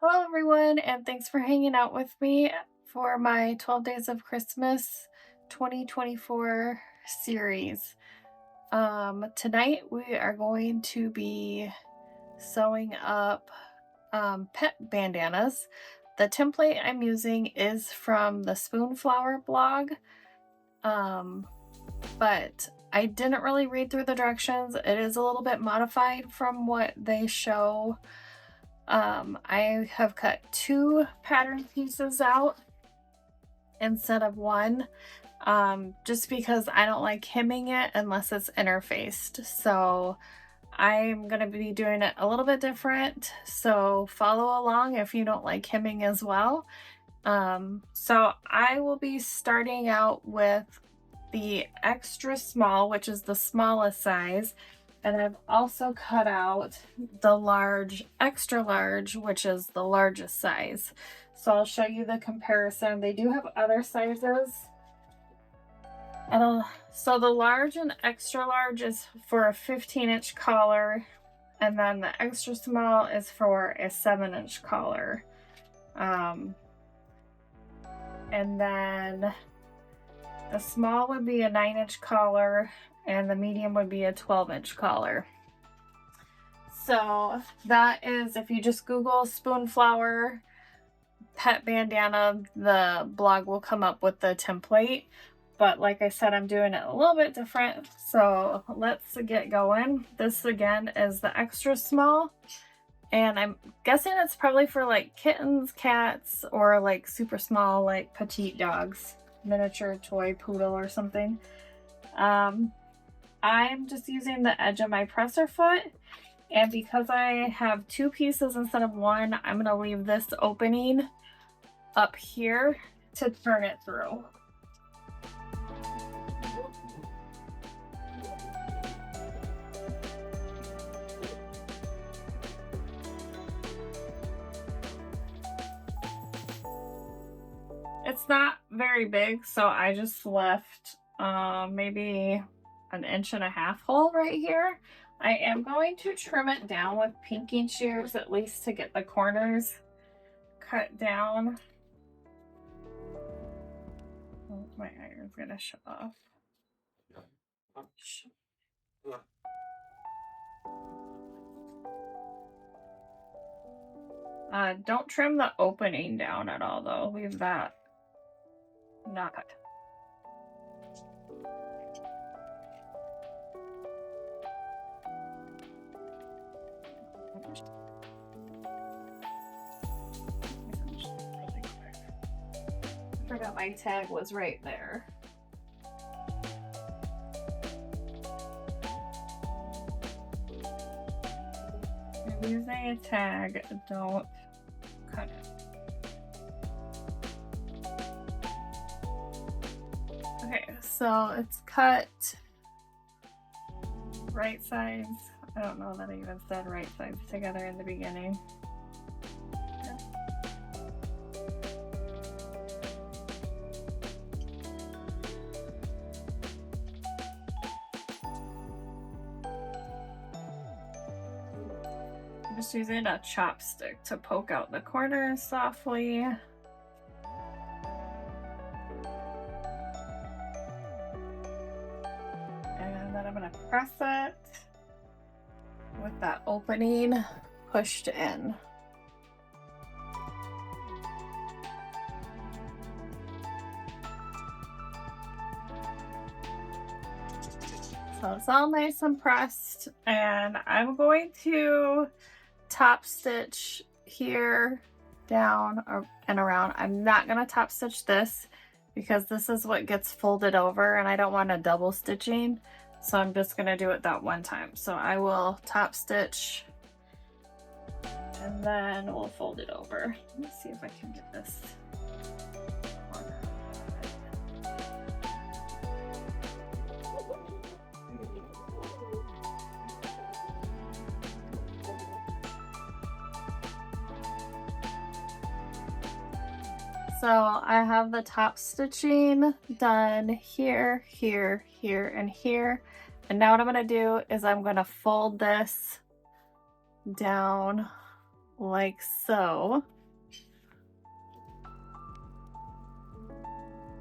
Hello, everyone, and thanks for hanging out with me for my 12 Days of Christmas 2024 series. Tonight we are going to be sewing up pet bandanas. The template I'm using is from the Spoonflower blog, um, but I didn't really read through the directions. It is a little bit modified from what they show. I have cut 2 pattern pieces out instead of 1, just because I don't like hemming it unless it's interfaced. So I'm going to be doing it a little bit different. So follow along if you don't like hemming as well. So I will be starting out with the extra small, which is the smallest size. And I've also cut out the large, extra large, which is the largest size. So I'll show you the comparison. They do have other sizes. So the large and extra large is for a 15-inch collar, and then the extra small is for a 7-inch collar. And then the small would be a 9-inch collar, and the medium would be a 12-inch collar. So that is, if you just Google Spoonflower pet bandana, the blog will come up with the template. But like I said, I'm doing it a little bit different. So let's get going. This again is the extra small. And I'm guessing it's probably for like kittens, cats, or like super small, like petite dogs, miniature toy poodle or something. I'm just using the edge of my presser foot. And because I have 2 pieces instead of 1, I'm going to leave this opening up here to turn it through. It's not very big, so I just left maybe 1.5 inch hole right here. I am going to trim it down with pinking shears, at least to get the corners cut down. Oh, my iron's gonna shut off. Don't trim the opening down at all though. Leave that not. I forgot my tag was right there. If you're using a tag, don't cut it. Okay, so it's cut right sides. I don't know that I even said right sides together in the beginning. I'm just using a chopstick to poke out the corners softly. And then I'm going to press it with that opening pushed in. So it's all nice and pressed, and I'm going to top stitch here, down, and around. I'm not going to top stitch this because this is what gets folded over and I don't want a double stitching, so I'm just going to do it that one time. So I will top stitch and then we'll fold it over. Let me see if I can get this. So I have the top stitching done here, here, here, and here. And now what I'm going to do is I'm going to fold this down like so.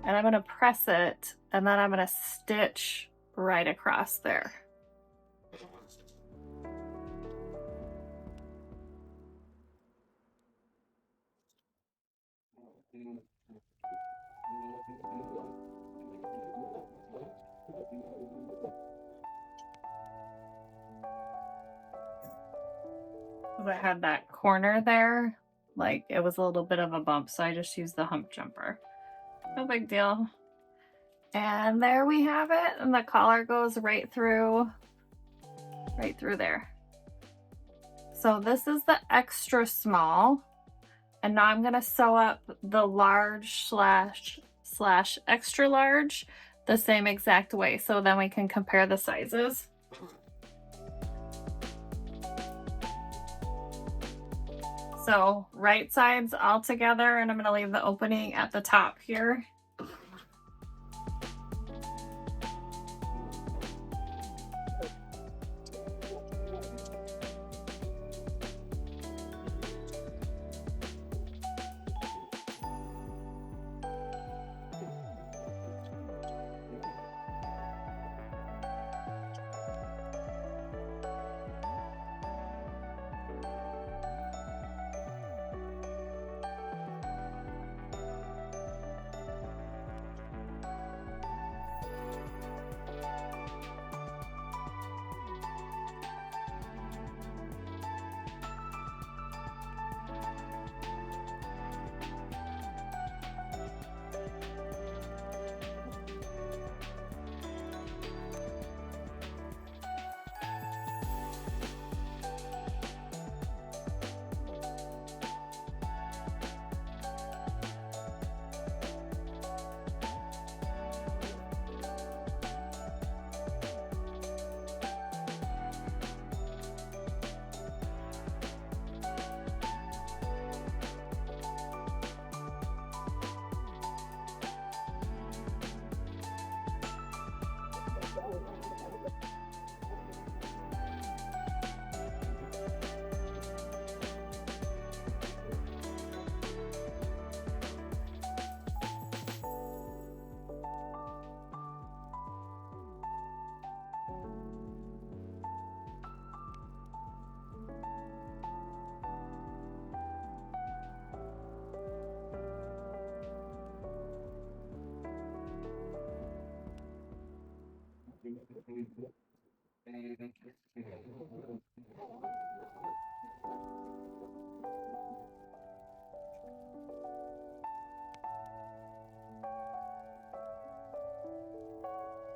And I'm going to press it, and then I'm going to stitch right across there. I had that corner there, like it was a little bit of a bump, so I just used the hump jumper. No big deal. And there we have it, and the collar goes right through there. So this is the extra small, and now I'm going to sew up the large slash extra large the same exact way, so then we can compare the sizes. So right sides all together, and I'm going to leave the opening at the top here.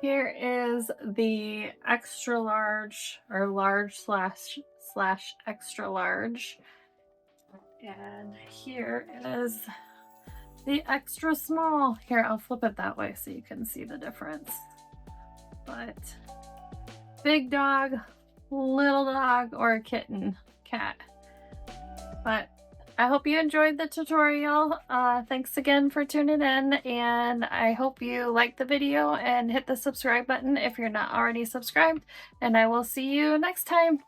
Here is the extra large, or large slash extra large. And here is the extra small. Here, I'll flip it that way so you can see the difference. But big dog, little dog, or a kitten, cat. But I hope you enjoyed the tutorial. Thanks again for tuning in, and I hope you liked the video and hit the subscribe button if you're not already subscribed, and I will see you next time.